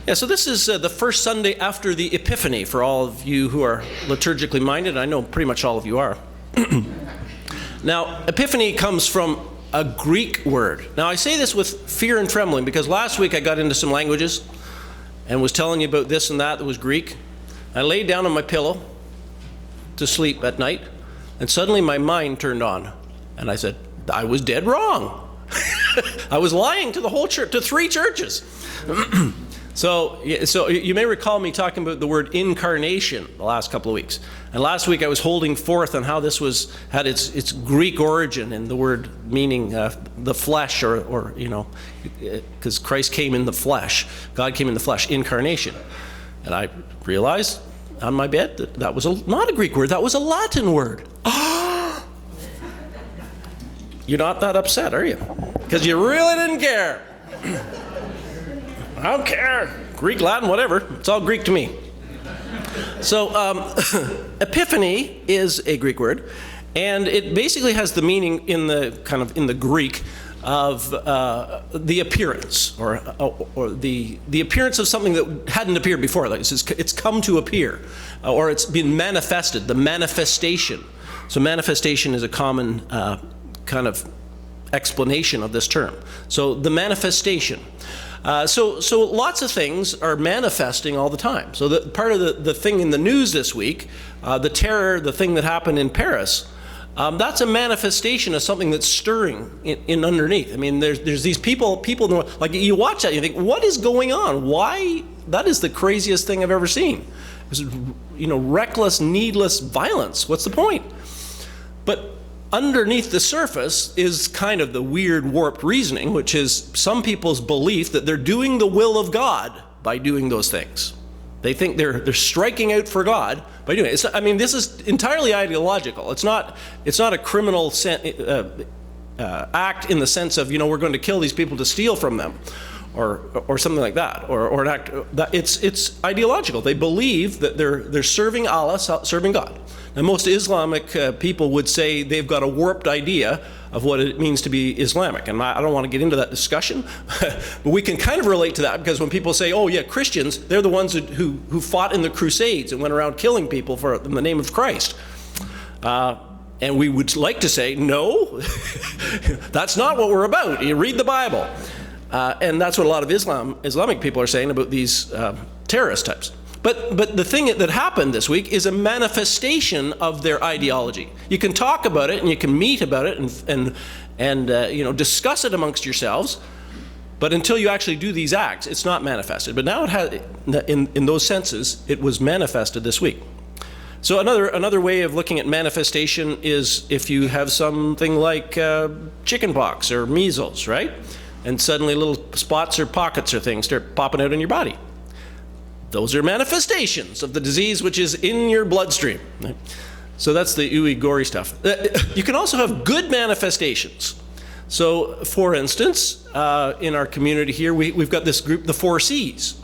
Yeah, so this is the first Sunday after the Epiphany for all of you who are liturgically minded. I know pretty much all of you are. Now, Epiphany comes from a Greek word. Now, I say this with fear and trembling because last week I got into some languages and was telling you about this and that was Greek. I laid down on my pillow to sleep at night, and suddenly my mind turned on, and I said, I was dead wrong. I was lying to the whole church, to 3 churches. So you may recall me talking about the word incarnation the last couple of weeks. And last week I was holding forth on how this had its Greek origin in the word meaning the flesh, or because Christ came in the flesh. God came in the flesh, incarnation. And I realized on my bed that was not a Greek word, that was a Latin word. You're not that upset, are you? Because you really didn't care. I don't care. Greek, Latin, whatever. It's all Greek to me. So Epiphany is a Greek word, and it basically has the meaning in the Greek of the appearance, or the appearance of something that hadn't appeared before. Like it's come to appear, or it's been manifested. The manifestation. So manifestation is a common kind of explanation of this term. So the manifestation. So lots of things are manifesting all the time. So part of the thing in the news this week, the terror, the thing that happened in Paris, that's a manifestation of something that's stirring in underneath. I mean, there's these people, like you watch that, you think, what is going on? Why? That is the craziest thing I've ever seen. It's, reckless, needless violence. What's the point? But underneath the surface is kind of the weird, warped reasoning, which is some people's belief that they're doing the will of God by doing those things. They think they're striking out for God by doing it. This is entirely ideological. It's not a criminal act in the sense of, we're going to kill these people to steal from them, or something like that, or an act that it's ideological. They believe that they're serving Allah, serving God. Now, most Islamic people would say they've got a warped idea of what it means to be Islamic, and I don't want to get into that discussion, but we can kind of relate to that, because when people say, oh yeah, Christians, they're the ones who fought in the Crusades and went around killing people in the name of Christ. And we would like to say, no, that's not what we're about. You read the Bible. And that's what a lot of Islamic people are saying about these terrorist types. But the thing that happened this week is a manifestation of their ideology. You can talk about it and you can meet about it and discuss it amongst yourselves, but until you actually do these acts, it's not manifested. But now it has, in those senses, it was manifested this week. So another way of looking at manifestation is if you have something like chickenpox or measles, right? And suddenly little spots or pockets or things start popping out in your body. Those are manifestations of the disease which is in your bloodstream. Right? So that's the ooey gory stuff. You can also have good manifestations. So, for instance, in our community here, we've got this group, the 4 C's,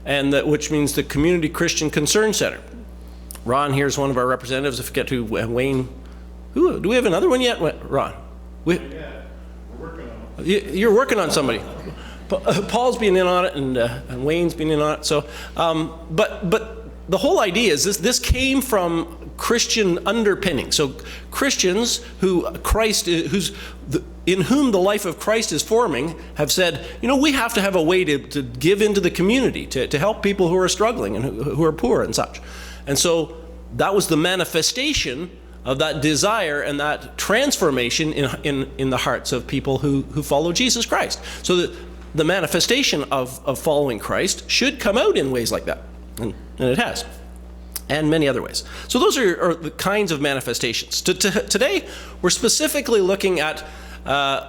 which means the Community Christian Concern Center. Ron here is one of our representatives. I forget who, Wayne. Do we have another one yet? Ron? Yeah, we're working on it. You're working on somebody. Paul's been in on it, and Wayne's been in on it. So, but the whole idea is this came from Christian underpinning. So Christians in whom the life of Christ is forming have said, we have to have a way to give into the community, to help people who are struggling and who are poor and such. And so that was the manifestation of that desire and that transformation in the hearts of people who follow Jesus Christ. So the manifestation of following Christ should come out in ways like that. And it has. And many other ways. So those are the kinds of manifestations. Today, we're specifically looking at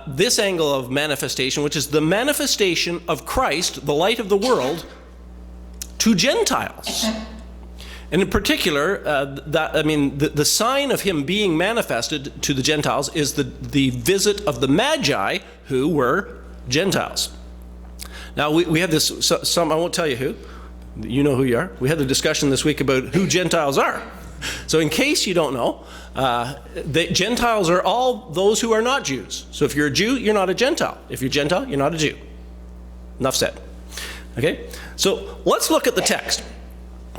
this angle of manifestation, which is the manifestation of Christ, the light of the world, to Gentiles. And in particular, the sign of him being manifested to the Gentiles is the visit of the Magi, who were Gentiles. Now, we had this, I won't tell you who. You know who you are. We had a discussion this week about who Gentiles are. So in case you don't know, the Gentiles are all those who are not Jews. So if you're a Jew, you're not a Gentile. If you're Gentile, you're not a Jew. Enough said. Okay? So let's look at the text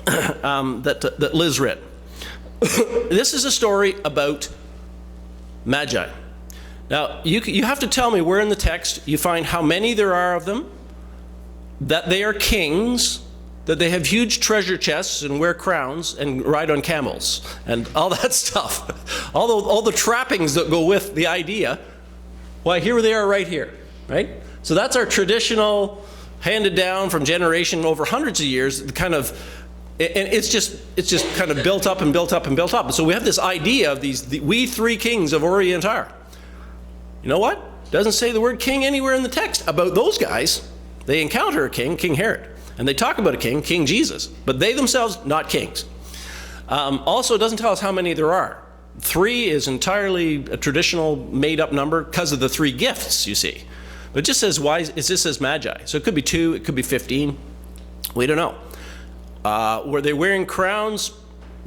that Liz read. This is a story about Magi. Now, you have to tell me where in the text you find how many there are of them, that they are kings, that they have huge treasure chests and wear crowns and ride on camels and all that stuff. All the trappings that go with the idea. Why, here they are right here, right? So that's our traditional, handed down from generation over hundreds of years, kind of, and it's just kind of built up and built up and built up. So we have this idea of we three kings of Orient are. You know what? Doesn't say the word king anywhere in the text about those guys. They encounter a king, King Herod. And they talk about a king, King Jesus, but they themselves, not kings. Also, it doesn't tell us how many there are. 3 is entirely a traditional made-up number because of the 3 gifts, you see. But it just says, it just says Magi. So it could be 2, it could be 15. We don't know. Were they wearing crowns?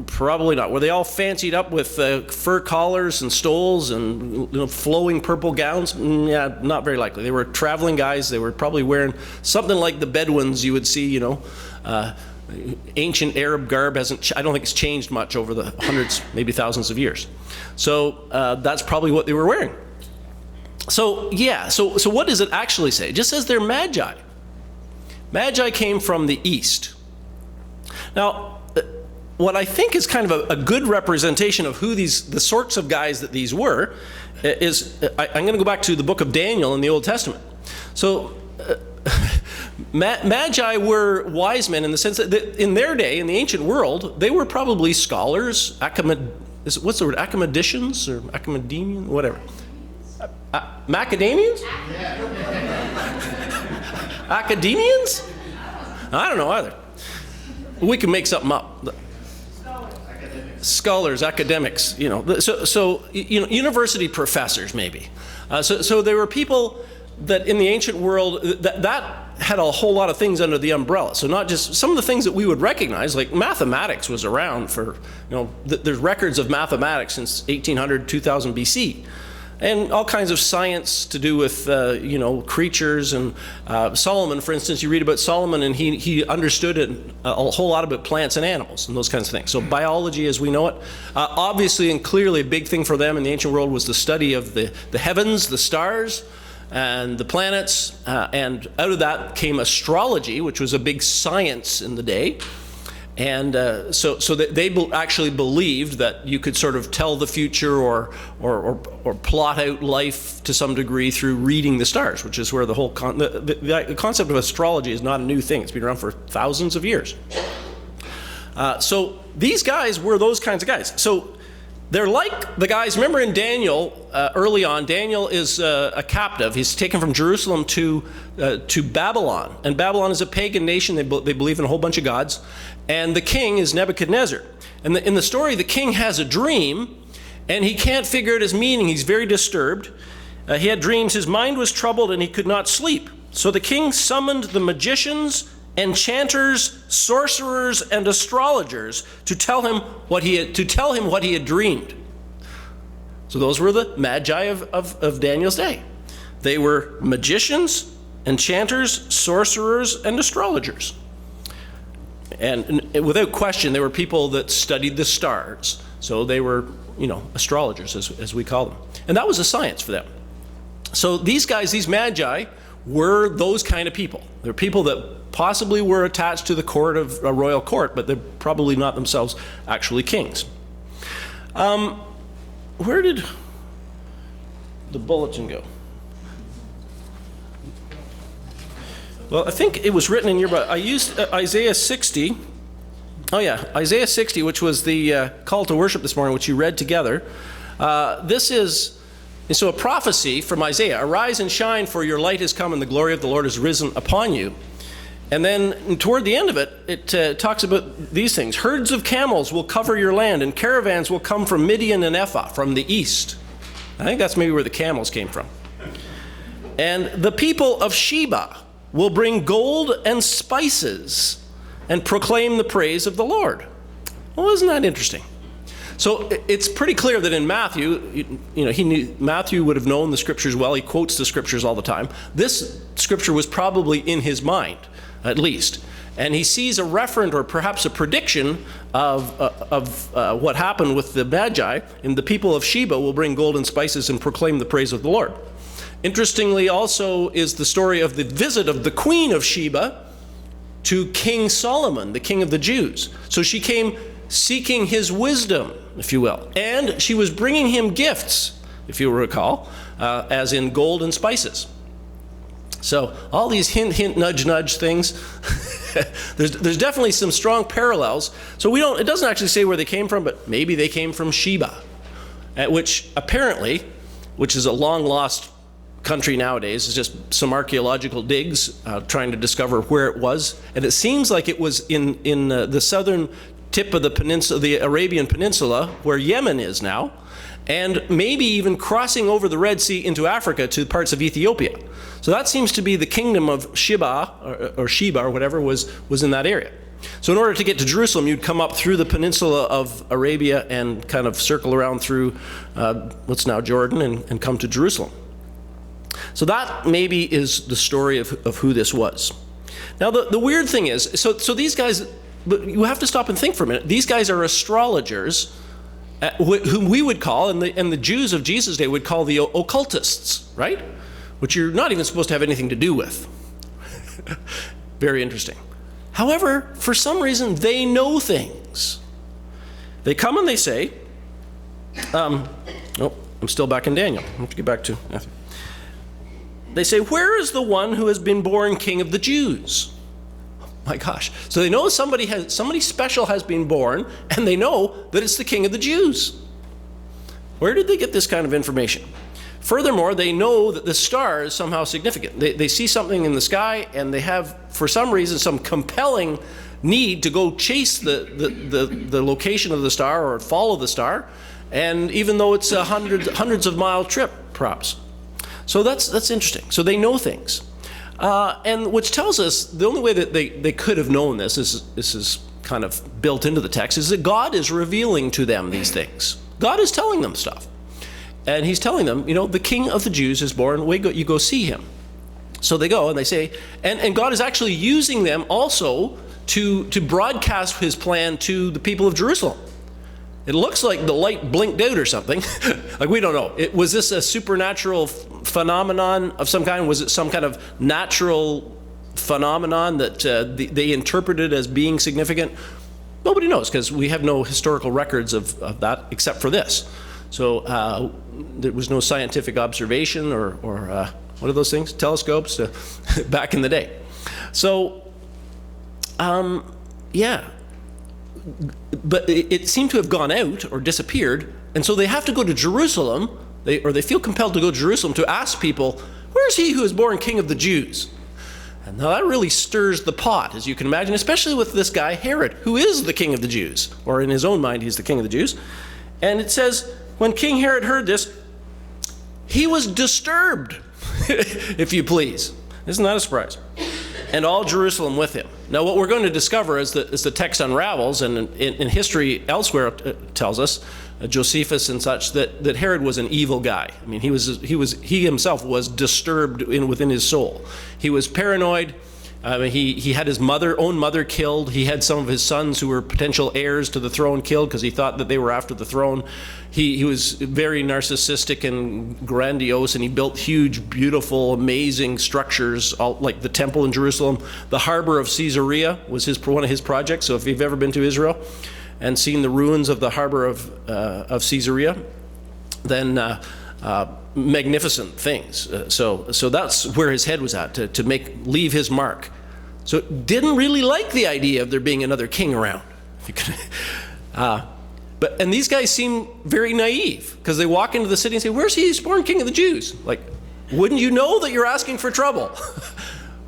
Probably not. Were they all fancied up with fur collars and stoles and flowing purple gowns? Yeah, not very likely. They were traveling guys. They were probably wearing something like the Bedouins you would see, ancient Arab garb I don't think it's changed much over the hundreds, maybe thousands of years. So that's probably what they were wearing. So yeah, so what does it actually say? It just says they're Magi. Magi came from the east. Now, what I think is kind of a good representation of who the sorts of guys that these were is, I'm going to go back to the book of Daniel in the Old Testament. So Magi were wise men in the sense that in their day, in the ancient world, they were probably scholars, what's the word, academicians or academician, whatever. Macadamians? Academians? I don't know either. We can make something up. Scholars, academics, university professors maybe. So there were people that in the ancient world that had a whole lot of things under the umbrella. So not just some of the things that we would recognize, like mathematics was around for, there's records of mathematics since 1800, 2000 BC. And all kinds of science to do with, creatures. And Solomon, for instance, you read about Solomon and he understood a whole lot about plants and animals and those kinds of things. So biology as we know it. Obviously and clearly a big thing for them in the ancient world was the study of the heavens, the stars, and the planets. And out of that came astrology, which was a big science in the day. And so they actually believed that you could sort of tell the future or plot out life to some degree through reading the stars, which is where the whole the concept of astrology is not a new thing. It's been around for thousands of years. So these guys were those kinds of guys. So they're like the guys, remember in Daniel, early on, Daniel is a captive. He's taken from Jerusalem to Babylon. And Babylon is a pagan nation. They believe in a whole bunch of gods. And the king is Nebuchadnezzar. And in the story, the king has a dream, and he can't figure out his meaning. He's very disturbed. He had dreams. His mind was troubled, and he could not sleep. So the king summoned the magicians, enchanters, sorcerers, and astrologers to tell him what he had dreamed. So those were the Magi of Daniel's day. They were magicians, enchanters, sorcerers, and astrologers. And without question, they were people that studied the stars. So they were, astrologers, as we call them. And that was a science for them. So these guys, these Magi, were those kind of people. They're people that possibly were attached to the court of a royal court, but they're probably not themselves actually kings. Where did the bulletin go? Well, I think it was written in your Bible. I used Isaiah 60. Oh yeah, Isaiah 60, which was the call to worship this morning, which you read together. This is a prophecy from Isaiah. Arise and shine, for your light has come, and the glory of the Lord has risen upon you. And then toward the end of it, it talks about these things. Herds of camels will cover your land, and caravans will come from Midian and Ephah, from the east. I think that's maybe where the camels came from. And the people of Sheba will bring gold and spices and proclaim the praise of the Lord. Well, isn't that interesting? So it's pretty clear that in Matthew, Matthew would have known the scriptures well. He quotes the scriptures all the time. This scripture was probably in his mind. at least. And he sees a referent or perhaps a prediction of what happened with the Magi, and the people of Sheba will bring gold and spices and proclaim the praise of the Lord. Interestingly also is the story of the visit of the Queen of Sheba to King Solomon, the king of the Jews. So she came seeking his wisdom, if you will. And she was bringing him gifts, if you recall, as in gold and spices. So all these hint, hint, nudge, nudge things, there's definitely some strong parallels. So it doesn't actually say where they came from, but maybe they came from Sheba, which apparently, which is a long-lost country nowadays, is just some archaeological digs trying to discover where it was. And it seems like it was in the southern tip of the peninsula, the Arabian Peninsula, where Yemen is now, and maybe even crossing over the Red Sea into Africa to parts of Ethiopia. So that seems to be the kingdom of Sheba, or Sheba, or whatever, was in that area. So in order to get to Jerusalem, you'd come up through the peninsula of Arabia and kind of circle around through what's now Jordan and come to Jerusalem. So that maybe is the story of who this was. Now the weird thing is, so these guys, but you have to stop and think for a minute. These guys are astrologers, whom we would call, and the Jews of Jesus' day would call the occultists, right? Which you're not even supposed to have anything to do with. Very interesting. However, for some reason, they know things. They come and they say, I'm still back in Daniel. I have to get back to Matthew. They say, where is the one who has been born king of the Jews? My gosh. So they know somebody special has been born, and they know that it's the king of the Jews. Where did they get this kind of information? Furthermore, they know that the star is somehow significant. They see something in the sky, and they have, for some reason, some compelling need to go chase the location of the star or follow the star, and even though it's a hundreds of mile trip, perhaps. So that's interesting. So they know things. And which tells us the only way that they could have known this is kind of built into the text, is that God is revealing to them these things. God is telling them stuff. And he's telling them, the king of the Jews is born, you go see him. So they go and they say, and God is actually using them also to broadcast his plan to the people of Jerusalem. It looks like the light blinked out or something. Like, we don't know. Was this a supernatural phenomenon of some kind? Was it some kind of natural phenomenon that they interpreted as being significant? Nobody knows, because we have no historical records of that except for this. So there was no scientific observation or what are those things? Telescopes back in the day. So, yeah. But it seemed to have gone out or disappeared, and so they have to go to Jerusalem, they feel compelled to go to Jerusalem to ask people, where's he who is born king of the Jews? And now that really stirs the pot, as you can imagine, especially with this guy Herod, who is the king of the Jews, or in his own mind he's the king of the Jews. And it says, when King Herod heard this, he was disturbed, if you please. Isn't that a surprise? And all Jerusalem with him. Now, what we're going to discover as the text unravels, and in history elsewhere tells us, Josephus and such, that Herod was an evil guy. I mean, he himself was disturbed within his soul. He was paranoid. He had his own mother killed. He had some of his sons who were potential heirs to the throne killed because he thought that they were after the throne. He was very narcissistic and grandiose, and he built huge, beautiful, amazing structures, like the temple in Jerusalem. The harbor of Caesarea was one of his projects. So if you've ever been to Israel and seen the ruins of the harbor of Caesarea, then magnificent things. So that's where his head was at, to leave his mark. So didn't really like the idea of there being another king around. And these guys seem very naive, because they walk into the city and say, where's he who's born king of the Jews? Like, wouldn't you know that you're asking for trouble?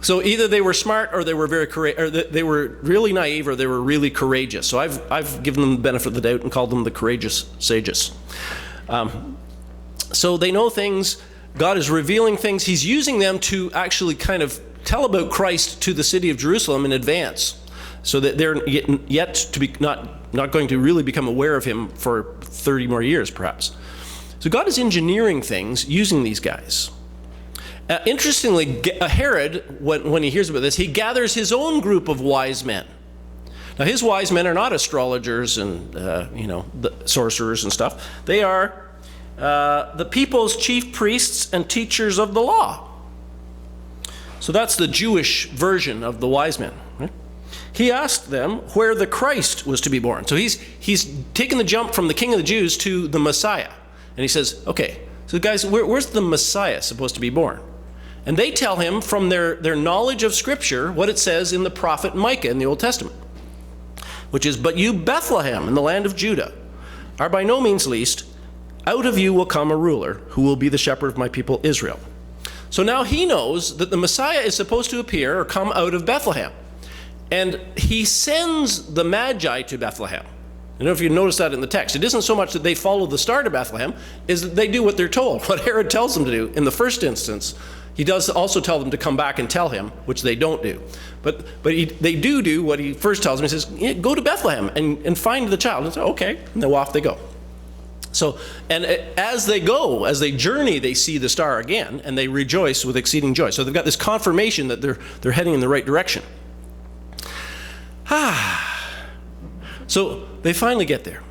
So either they were smart, or they were they were really naive, or they were really courageous. So I've given them the benefit of the doubt and called them the courageous sages. So they know things. God is revealing things. He's using them to actually kind of tell about Christ to the city of Jerusalem in advance, so that they're yet to be not going to really become aware of him for 30 more years, perhaps. So God is engineering things using these guys. Interestingly, Herod, when he hears about this, he gathers his own group of wise men. Now, his wise men are not astrologers and, the sorcerers and stuff. They are the people's chief priests and teachers of the law. So that's the Jewish version of the wise men. Right? He asked them where the Christ was to be born. So he's taken the jump from the King of the Jews to the Messiah. And he says, okay, so guys, where's the Messiah supposed to be born? And they tell him from their knowledge of Scripture what it says in the prophet Micah in the Old Testament, which is, "But you, Bethlehem, in the land of Judah, are by no means least. Out of you will come a ruler who will be the shepherd of my people Israel." So now he knows that the Messiah is supposed to appear or come out of Bethlehem. And he sends the Magi to Bethlehem. I don't know if you notice that in the text. It isn't so much that they follow the star to Bethlehem, is that they do what they're told, what Herod tells them to do. In the first instance, he does also tell them to come back and tell him, which they don't do. But they do what he first tells them. He says, go to Bethlehem and find the child. And say, okay, and then off they go. So, and as they go, as they journey, they see the star again, and they rejoice with exceeding joy. So they've got this confirmation that they're heading in the right direction. So they finally get there,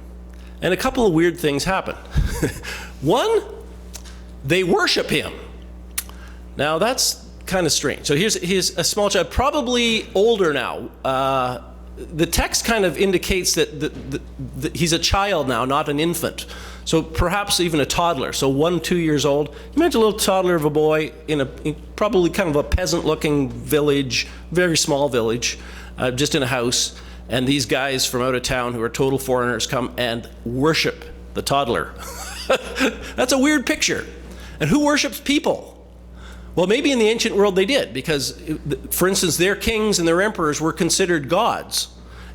and a couple of weird things happen. One, they worship him. Now that's kind of strange. So here's a small child, probably older now. The text kind of indicates that he's a child now, not an infant. So perhaps even a toddler. So 1-2 years old. Imagine a little toddler of a boy in probably kind of a peasant-looking village, very small village, just in a house. And these guys from out of town who are total foreigners come and worship the toddler. That's a weird picture. And who worships people? Well, maybe in the ancient world they did, because, for instance, their kings and their emperors were considered gods,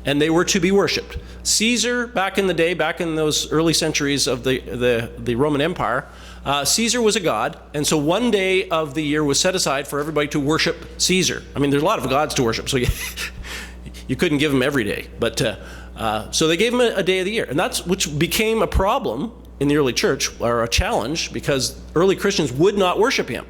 and they were to be worshipped. Caesar, back in the day, back in those early centuries of the Roman Empire, Caesar was a god, and so one day of the year was set aside for everybody to worship Caesar. I mean, there's a lot of gods to worship, so you couldn't give him every day. But so they gave him a day of the year, and that's which became a problem in the early church, or a challenge, because early Christians would not worship him.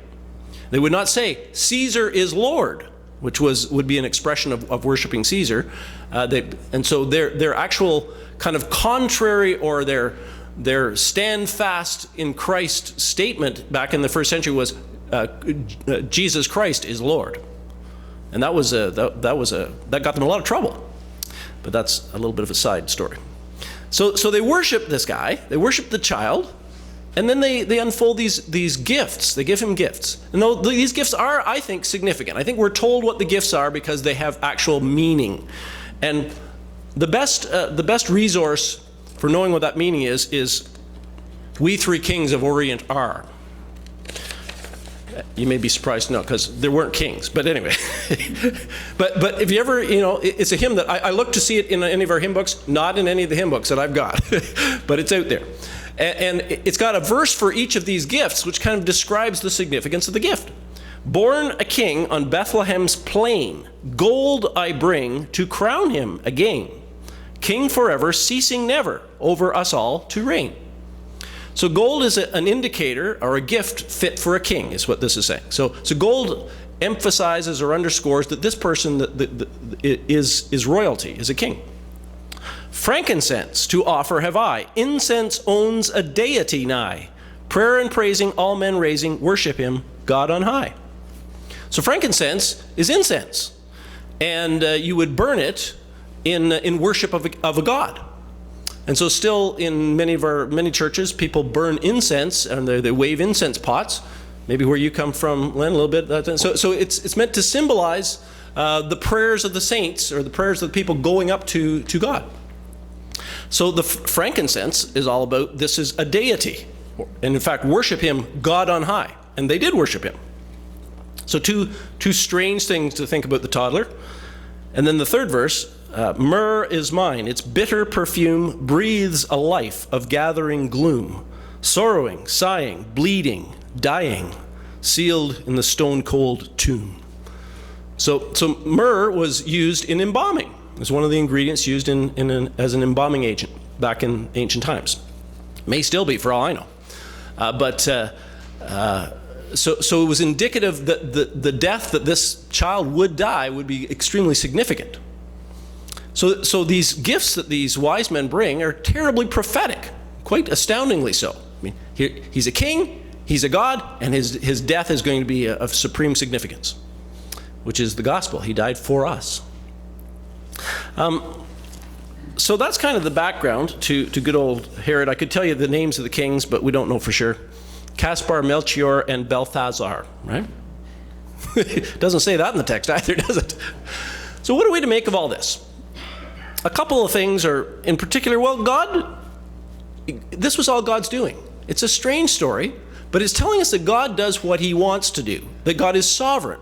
They would not say, Caesar is Lord, which would be an expression of worshiping Caesar. And so their actual kind of contrary, or their stand fast in Christ statement back in the first century was, Jesus Christ is Lord. And that got them in a lot of trouble. But that's a little bit of a side story. So they worship this guy, they worship the child, and then they unfold these gifts. They give him gifts. And these gifts are, I think, significant. I think we're told what the gifts are because they have actual meaning. And the best resource for knowing what that meaning is We Three Kings of Orient Are. You may be surprised to know, because there weren't kings. But anyway. but if you ever, it's a hymn that I look to see it in any of our hymn books, not in any of the hymn books that I've got. But it's out there. And it's got a verse for each of these gifts, which kind of describes the significance of the gift. Born a king on Bethlehem's plain, gold I bring to crown him again. King forever, ceasing never, over us all to reign. So gold is an indicator, or a gift fit for a king, is what this is saying. So gold emphasizes or underscores that this person is royalty, is a king. Frankincense to offer have I. Incense owns a deity nigh. Prayer and praising all men raising, worship him, God on high. So frankincense is incense. And you would burn it in worship of a god. And so still in many churches, people burn incense, and they wave incense pots. Maybe where you come from, Len, a little bit. So it's meant to symbolize the prayers of the saints, or the prayers of the people going up to God. So the frankincense is all about, this is a deity. And in fact, worship him, God on high. And they did worship him. So two strange things to think about the toddler. And then the third verse, myrrh is mine. Its bitter perfume breathes a life of gathering gloom. Sorrowing, sighing, bleeding, dying, sealed in the stone-cold tomb. So myrrh was used in embalming. It was one of the ingredients used as an embalming agent back in ancient times. May still be, for all I know. But So it was indicative that the death that this child would die would be extremely significant. So these gifts that these wise men bring are terribly prophetic, quite astoundingly so. I mean, he's a king, he's a god, and his death is going to be of supreme significance, which is the gospel. He died for us. So that's kind of the background to good old Herod. I could tell you the names of the kings, but we don't know for sure. Caspar, Melchior, and Balthazar, right? It doesn't say that in the text either, does it? So what are we to make of all this? A couple of things are in particular, well, this was all God's doing. It's a strange story, but it's telling us that God does what he wants to do, that God is sovereign,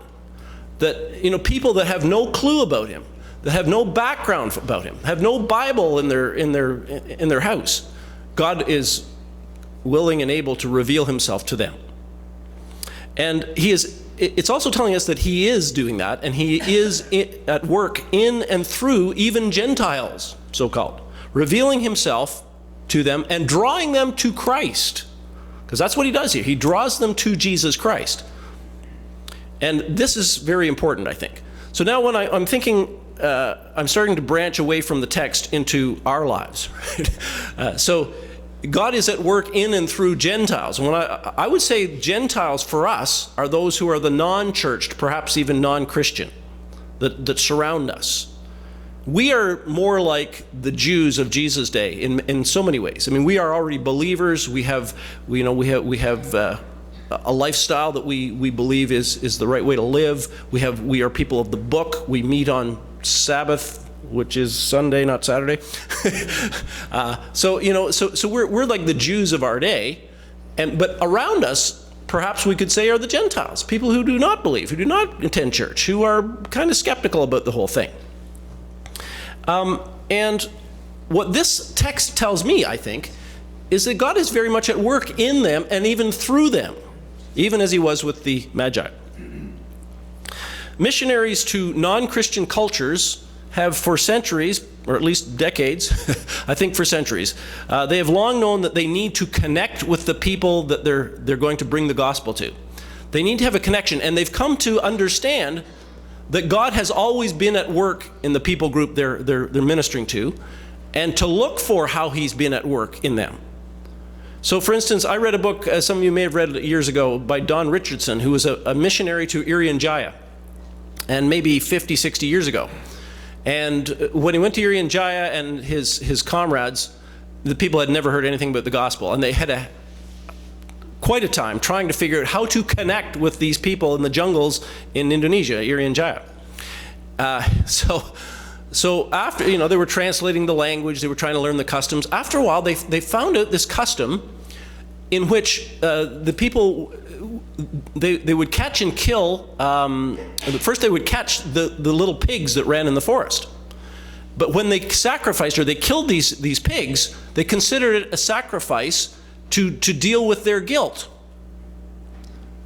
that, people that have no clue about him, that have no background about him, have no Bible in their house, God is willing and able to reveal himself to them. And it's also telling us that he is doing that, and he is at work in and through even Gentiles, so-called, revealing himself to them and drawing them to Christ. Because that's what he does here. He draws them to Jesus Christ. And this is very important, I think. So now when I'm thinking, I'm starting to branch away from the text into our lives. Right? So God is at work in and through Gentiles. And when I would say Gentiles for us are those who are the non-churched, perhaps even non-Christian, that surround us. We are more like the Jews of Jesus' day in so many ways. I mean, we are already believers. We have a lifestyle that we believe is the right way to live. We are people of the book. We meet on Sabbath, which is Sunday, not Saturday. So we're like the Jews of our day, but around us, perhaps we could say, are the Gentiles, people who do not believe, who do not attend church, who are kind of skeptical about the whole thing. And what this text tells me, I think, is that God is very much at work in them and even through them, even as he was with the Magi. Missionaries to non-Christian cultures have for centuries, or at least decades, I think for centuries, they have long known that they need to connect with the people that they're going to bring the gospel to. They need to have a connection, and they've come to understand that God has always been at work in the people group they're ministering to, and to look for how he's been at work in them. So for instance, I read a book, as some of you may have read years ago, by Don Richardson, who was a missionary to Irian Jaya, and maybe 50, 60 years ago. And when he went to Irian Jaya and his comrades, the people had never heard anything about the gospel, and they had quite a time trying to figure out how to connect with these people in the jungles in Indonesia, Irian Jaya. So after, they were translating the language, they were trying to learn the customs. After a while, they found out this custom in which the people, they would catch and kill, first they would catch the little pigs that ran in the forest. But when they sacrificed, or they killed these pigs, they considered it a sacrifice to deal with their guilt.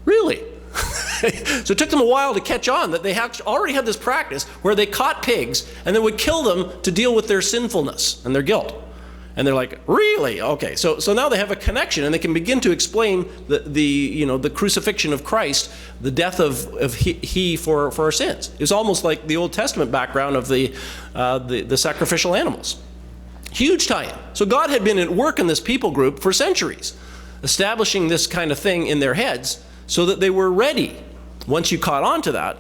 Really? So it took them a while to catch on that they already had this practice where they caught pigs and then would kill them to deal with their sinfulness and their guilt. And they're like, really? Okay. So now they have a connection, and they can begin to explain the crucifixion of Christ, the death of he for our sins. It's almost like the Old Testament background of the sacrificial animals. Huge tie-in. So God had been at work in this people group for centuries, establishing this kind of thing in their heads so that they were ready, once you caught on to that,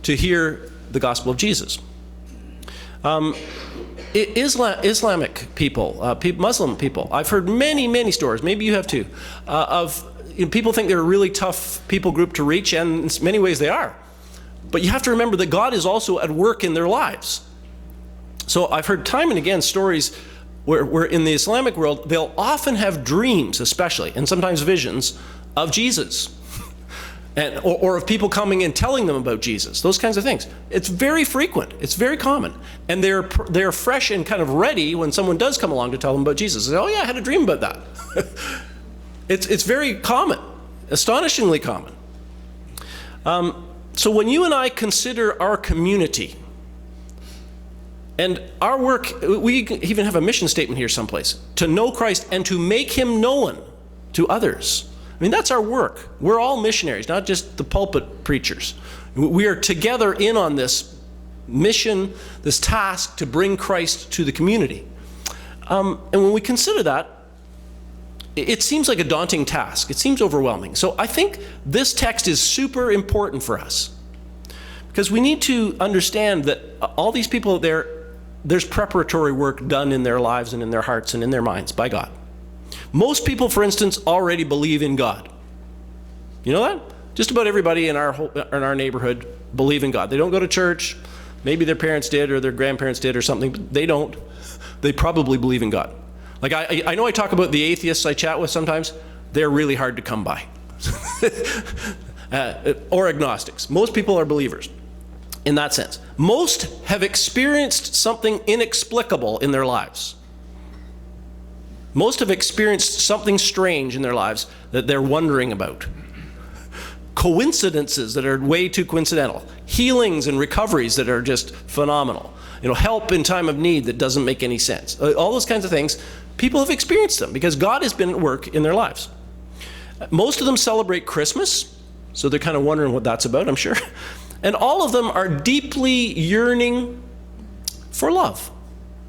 to hear the gospel of Jesus. Islamic people, Muslim people, I've heard many, many stories, maybe you have too, of people think they're a really tough people group to reach, and in many ways they are. But you have to remember that God is also at work in their lives. So I've heard time and again stories where in the Islamic world, they'll often have dreams, especially, and sometimes visions, of Jesus. Or of people coming and telling them about Jesus, those kinds of things. It's very frequent. It's very common. And they're fresh and kind of ready when someone does come along to tell them about Jesus. They say, oh yeah, I had a dream about that. It's very common, astonishingly common. So when you and I consider our community and our work, we even have a mission statement here someplace, to know Christ and to make him known to others. I mean, that's our work. We're all missionaries, not just the pulpit preachers. We are together in on this mission, this task to bring Christ to the community. And when we consider that, it seems like a daunting task. It seems overwhelming. So I think this text is super important for us, because we need to understand that all these people there's preparatory work done in their lives and in their hearts and in their minds by God. Most people, for instance, already believe in God. You know that? Just about everybody in our neighborhood believe in God. They don't go to church. Maybe their parents did or their grandparents did or something, but they don't. They probably believe in God. Like I know I talk about the atheists I chat with sometimes. They're really hard to come by. Or agnostics. Most people are believers in that sense. Most have experienced something inexplicable in their lives. Most have experienced something strange in their lives that they're wondering about. Coincidences that are way too coincidental. Healings and recoveries that are just phenomenal. Help in time of need that doesn't make any sense. All those kinds of things, people have experienced them because God has been at work in their lives. Most of them celebrate Christmas, so they're kind of wondering what that's about, I'm sure. And all of them are deeply yearning for love.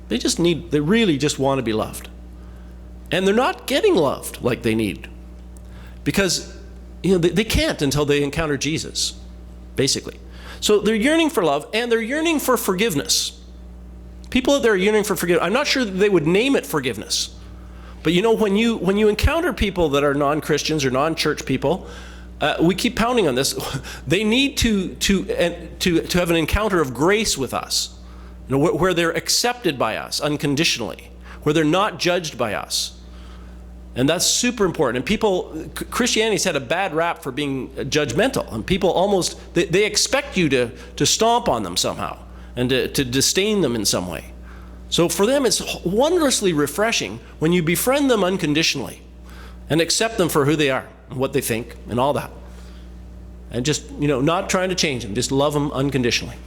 They really just want to be loved. And they're not getting loved like they need, because they can't until they encounter Jesus, basically. So they're yearning for love, and they're yearning for forgiveness. People out there are yearning for forgiveness. I'm not sure that they would name it forgiveness. But when you encounter people that are non-Christians or non-church people, we keep pounding on this. They need to have an encounter of grace with us, where they're accepted by us unconditionally, where they're not judged by us. And that's super important. And Christianity's had a bad rap for being judgmental. And people they expect you to stomp on them somehow and to disdain them in some way. So for them, it's wondrously refreshing when you befriend them unconditionally and accept them for who they are and what they think and all that. And just, not trying to change them, just love them unconditionally.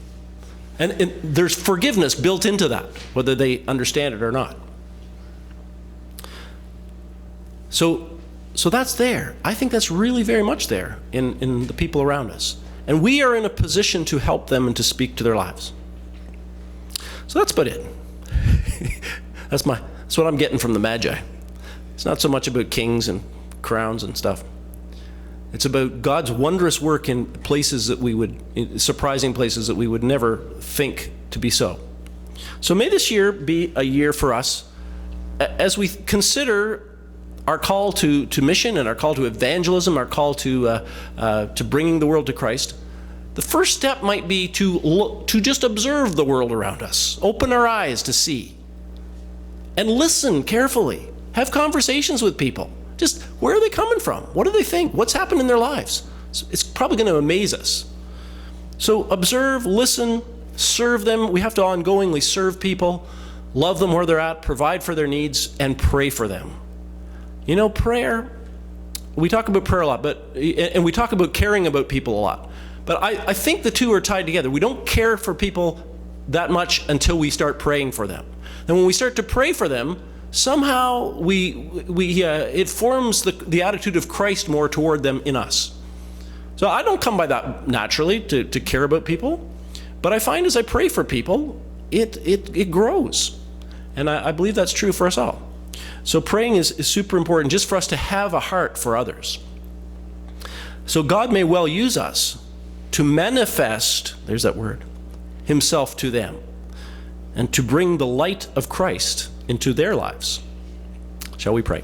And there's forgiveness built into that, whether they understand it or not. So that's there. I think that's really very much there in the people around us. And we are in a position to help them and to speak to their lives. So that's about it. That's what I'm getting from the Magi. It's not so much about kings and crowns and stuff. It's about God's wondrous work in surprising places that we would never think to be so. So may this year be a year for us as we consider our call to mission and our call to evangelism, our call to bringing the world to Christ. The first step might be to just observe the world around us, open our eyes to see, and listen carefully. Have conversations with people. Just, where are they coming from? What do they think? What's happened in their lives? It's probably going to amaze us. So observe, listen, serve them. We have to ongoingly serve people, love them where they're at, provide for their needs, and pray for them. Prayer, we talk about prayer a lot, and we talk about caring about people a lot. But I think the two are tied together. We don't care for people that much until we start praying for them. And when we start to pray for them, somehow it forms the attitude of Christ more toward them in us. So I don't come by that naturally to care about people, but I find as I pray for people, it grows. And I believe that's true for us all. So praying is super important just for us to have a heart for others. So God may well use us to manifest, there's that word, himself to them, and to bring the light of Christ into their lives. Shall we pray?